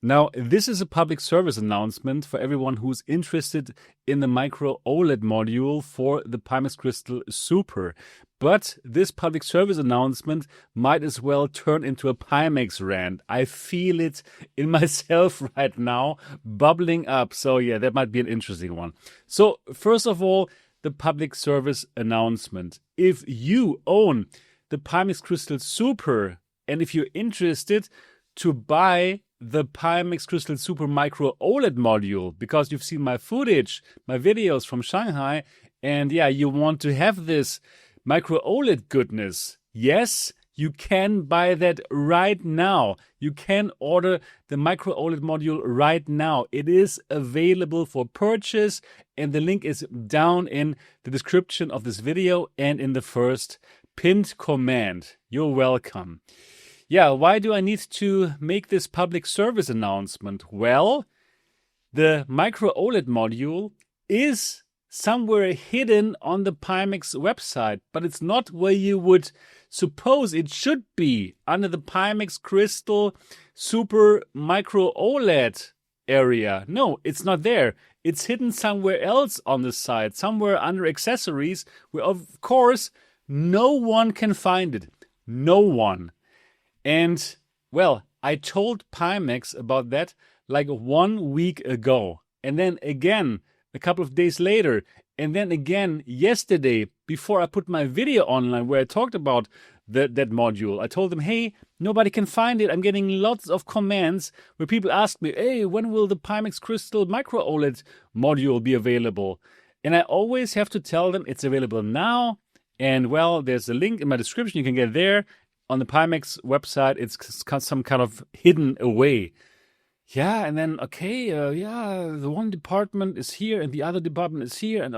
Now, this is a public service announcement for everyone who's interested in the micro OLED module for the Pimax Crystal Super. But this public service announcement might as well turn into a Pimax rant. I feel it in myself right now, bubbling up. So yeah, that might be an interesting one. So first of all, the public service announcement. If you own the Pimax Crystal Super, and if you're interested to buy the Pimax Crystal Super Micro OLED module, because you've seen my footage, my videos from Shanghai, and yeah, you want to have this Micro OLED goodness, yes, you can buy that right now. You can order the Micro OLED module right now. It is available for purchase, and the link is down in the description of this video and in the first pinned comment. You're welcome. Yeah, why do I need to make this public service announcement? Well, the Micro OLED module is somewhere hidden on the Pimax website, but it's not where you would suppose it should be, under the Pimax Crystal Super Micro OLED area. No, it's not there. It's hidden somewhere else on the site, somewhere under accessories, where of course no one can find it. No one. And, well, I told Pimax about that like 1 week ago. And then again, a couple of days later. And then again, yesterday, before I put my video online where I talked about that module. I told them, hey, nobody can find it. I'm getting lots of comments where people ask me, hey, when will the Pimax Crystal Micro OLED module be available? And I always have to tell them it's available now. And, well, there's a link in my description. You can get there. On the Pimax website, it's some kind of hidden away. Yeah, and then, okay, the one department is here and the other department is here. And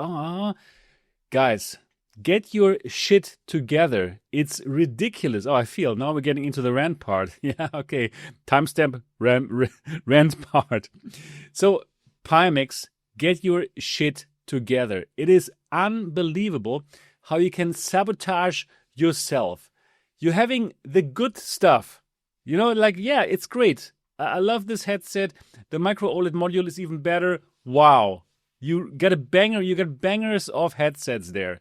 guys, get your shit together. It's ridiculous. Oh, I feel now we're getting into the rant part. Yeah, okay. Timestamp rant part. So, Pimax, get your shit together. It is unbelievable how you can sabotage yourself. You're having the good stuff. You know, like, yeah, it's great. I love this headset. The Micro OLED module is even better. Wow. You get a banger. You get bangers of headsets there.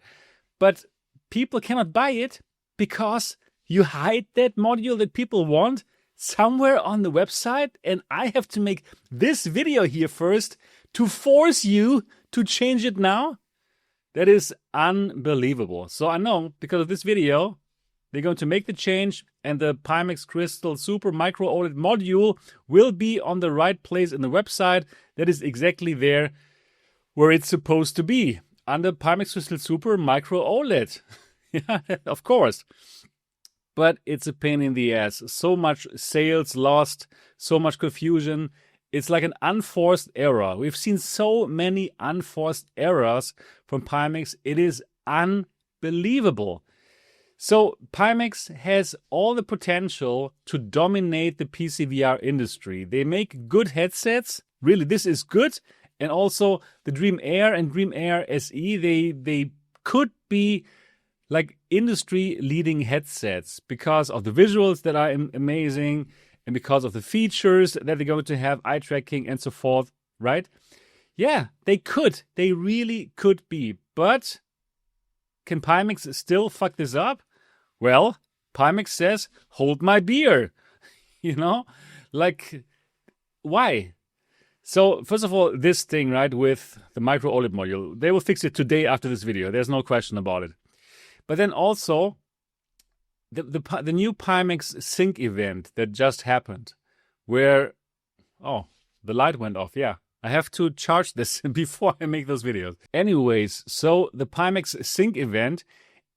But people cannot buy it because you hide that module that people want somewhere on the website. And I have to make this video here first to force you to change it now. That is unbelievable. So I know because of this video, they're going to make the change and the Pimax Crystal Super Micro OLED module will be on the right place in the website. That is exactly there where it's supposed to be, under Pimax Crystal Super Micro OLED. Yeah, of course. But it's a pain in the ass. So much sales lost, so much confusion. It's like an unforced error. We've seen so many unforced errors from Pimax. It is unbelievable. So Pimax has all the potential to dominate the PCVR industry. They make good headsets. Really, this is good. And also the Dream Air and Dream Air SE, they could be like industry-leading headsets because of the visuals that are amazing and because of the features that they're going to have, eye tracking and so forth, right? Yeah, they could. They really could be. But can Pimax still fuck this up? Well, Pimax says, hold my beer. You know? Like, why? So, first of all, this thing, right, with the Micro OLED module, they will fix it today after this video. There's no question about it. But then also, the new Pimax Sync event that just happened, where, oh, the light went off, yeah. I have to charge this before I make those videos. Anyways, so the Pimax Sync event,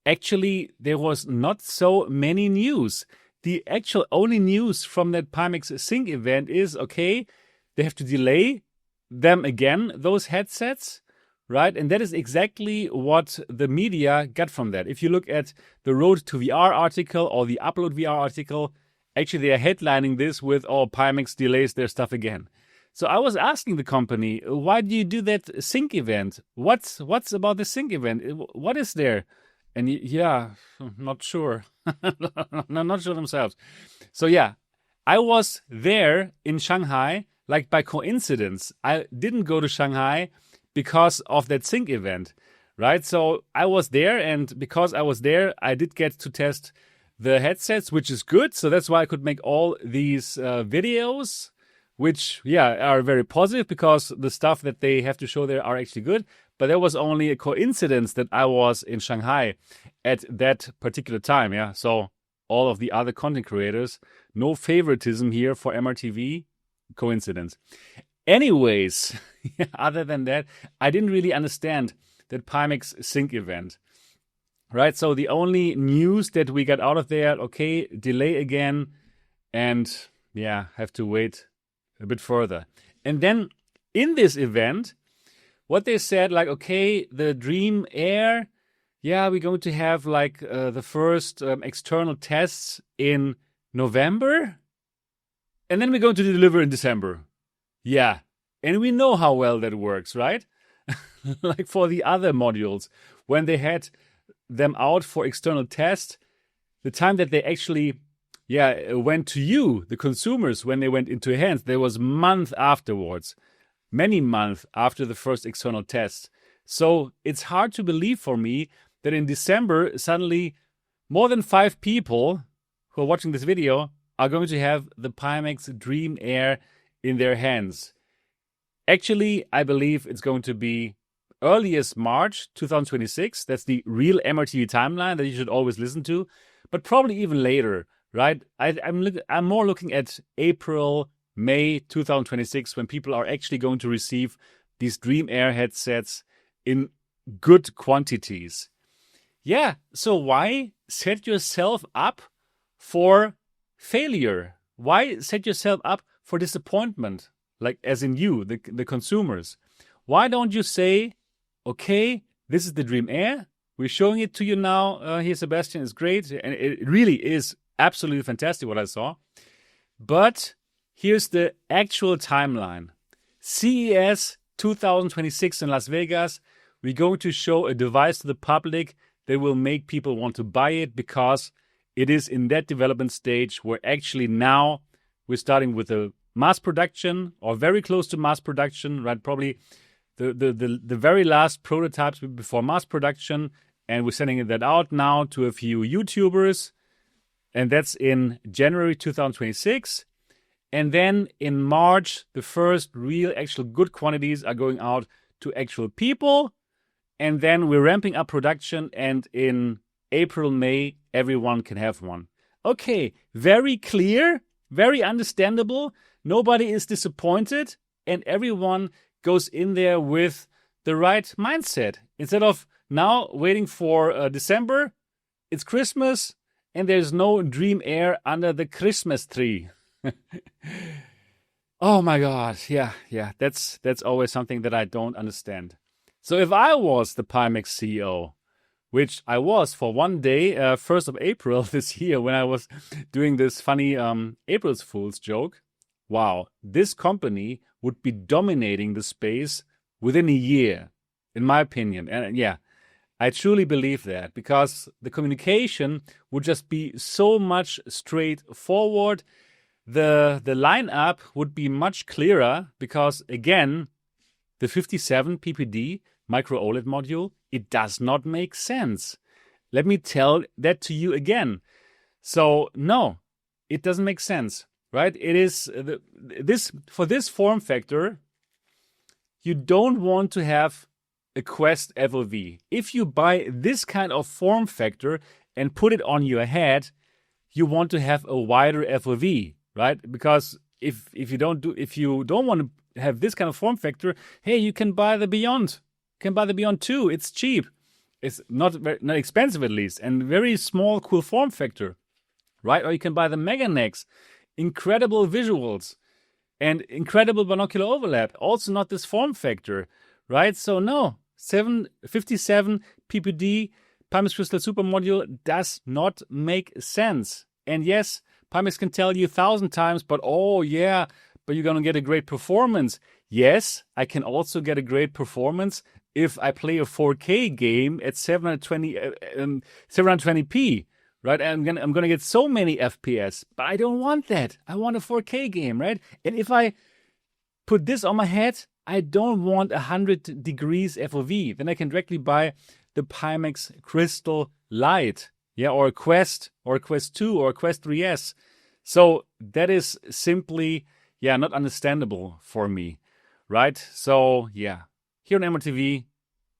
actually, there was not so many news. The actual only news from that Pimax Sync event is, okay, they have to delay them again, those headsets, right? And that is exactly what the media got from that. If you look at the Road to VR article or the Upload VR article, actually they are headlining this with, oh, Pimax delays their stuff again. So I was asking the company, why do you do that Sync event? What's about the Sync event? What is there? And yeah, not sure. Not sure themselves. So yeah, I was there in Shanghai, like by coincidence. I didn't go to Shanghai because of that Sync event, right? So I was there, and because I was there, I did get to test the headsets, which is good. So that's why I could make all these videos, which, are very positive because the stuff that they have to show there are actually good. But there was only a coincidence that I was in Shanghai at that particular time, So all of the other content creators, no favoritism here for MRTV, coincidence. Anyways, other than that, I didn't really understand that Pimax Sync event, right? So the only news that we got out of there, okay, delay again, and have to wait a bit further. And then in this event, what they said, like, okay, the Dream Air, we're going to have like the first external tests in November, and then we're going to deliver in December. Yeah, and we know how well that works, right? Like for the other modules, when they had them out for external test, the time that they actually went to you, the consumers, when they went into hands, there was month afterwards, many months after the first external test. So it's hard to believe for me that in December, suddenly more than 5 people who are watching this video are going to have the Pimax Dream Air in their hands. Actually, I believe it's going to be earliest March 2026. That's the real MRTV timeline that you should always listen to, but probably even later, right? I'm more looking at April, May 2026, when people are actually going to receive these Dream Air headsets in good quantities. So why set yourself up for failure? Why set yourself up for disappointment? Like, as in you, the consumers. Why don't you say, okay, this is the Dream Air. We're showing it to you now. Here, Sebastian, is great. And it really is absolutely fantastic what I saw. But here's the actual timeline. CES 2026 in Las Vegas. We're going to show a device to the public that will make people want to buy it, because it is in that development stage where actually now we're starting with a mass production, or very close to mass production, right? Probably the very last prototypes before mass production, and we're sending that out now to a few YouTubers, and that's in January 2026. And then in March, the first real actual good quantities are going out to actual people, and then we're ramping up production, and in April, May, everyone can have one. Okay, very clear, very understandable. Nobody is disappointed, and everyone goes in there with the right mindset. Instead of now waiting for December, it's Christmas, and there's no Dream Air under the Christmas tree. Oh my God, yeah, that's always something that I don't understand. So if I was the Pimax CEO, which I was for one day, 1st of April this year, when I was doing this funny April's Fool's joke, wow, this company would be dominating the space within a year, in my opinion. And I truly believe that, because the communication would just be so much straightforward. The lineup would be much clearer, because, again, the 57 ppd micro OLED module, it does not make sense. Let me tell that to you again. So, no, it doesn't make sense, right? It is for this form factor, you don't want to have a Quest FOV. If you buy this kind of form factor and put it on your head, you want to have a wider FOV, right? Because if you don't want to have this kind of form factor, hey, you can buy the Beyond. You can buy the Beyond 2. It's cheap. It's not expensive, at least, and very small, cool form factor, right? Or you can buy the Mega Nex. Incredible visuals and incredible binocular overlap. Also not this form factor, right? So no, 57 ppd Pimax Crystal Super Module does not make sense. And yes, Pimax can tell you 1,000 times, but but you're going to get a great performance. Yes, I can also get a great performance if I play a 4K game at 720p, right? I'm gonna get so many FPS, but I don't want that. I want a 4K game, right? And if I put this on my head, I don't want 100 degrees FOV. Then I can directly buy the Pimax Crystal Lite, yeah, or a Quest, or a Quest 2, or a Quest 3S. So that is simply, yeah, not understandable for me, right? So yeah, here on MRTV,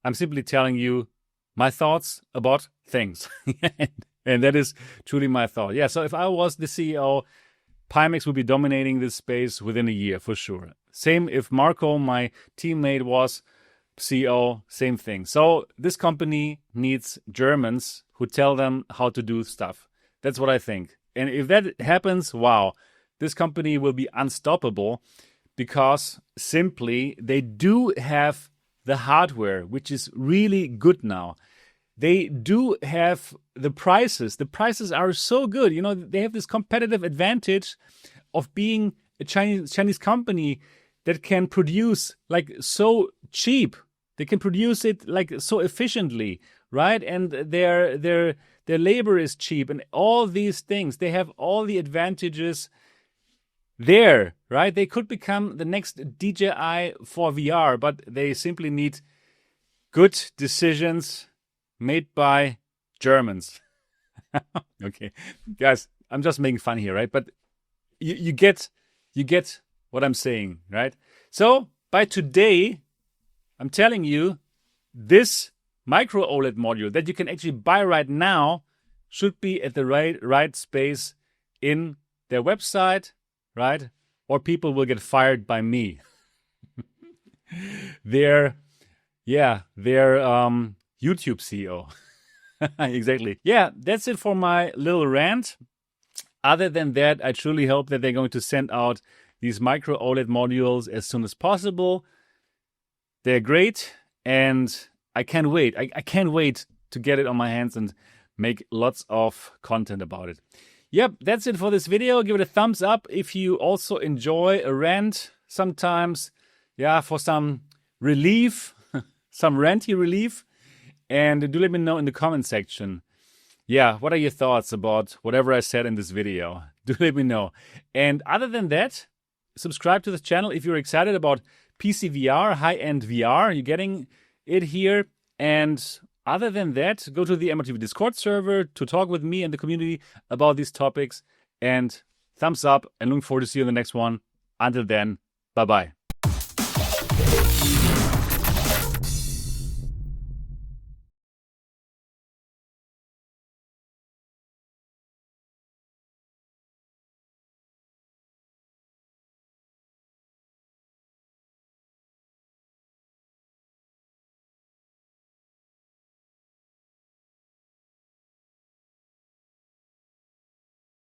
I'm simply telling you my thoughts about things. And that is truly my thought. Yeah, so if I was the CEO, Pimax would be dominating this space within a year for sure. Same if Marco, my teammate, was CEO, same thing. So this company needs Germans who tell them how to do stuff. That's what I think. And if that happens, wow, this company will be unstoppable because simply they do have the hardware, which is really good now. They do have the prices. The prices are so good. You know, they have this competitive advantage of being a Chinese company that can produce like so cheap. They can produce it like so efficiently, right? And their labor is cheap and all these things. They have all the advantages there, right? They could become the next DJI for VR, but they simply need good decisions made by Germans. Okay, guys, I'm just making fun here, right? But you get what I'm saying, right? So by today, I'm telling you, this micro OLED module that you can actually buy right now should be at the right space in their website, right? Or people will get fired by me. Their YouTube CEO. Exactly. Yeah, that's it for my little rant. Other than that, I truly hope that they're going to send out these micro OLED modules as soon as possible. They're great, and I can't wait. I can't wait to get it on my hands and make lots of content about it. Yep, that's it for this video. Give it a thumbs up if you also enjoy a rant sometimes. Yeah, for some relief, some ranty relief. And do let me know in the comment section. Yeah, what are your thoughts about whatever I said in this video? Do let me know. And other than that, subscribe to the channel if you're excited about PCVR, high-end VR. You're getting it here. And other than that, go to the MRTV Discord server to talk with me and the community about these topics. And thumbs up, and looking forward to see you in the next one. Until then, bye-bye.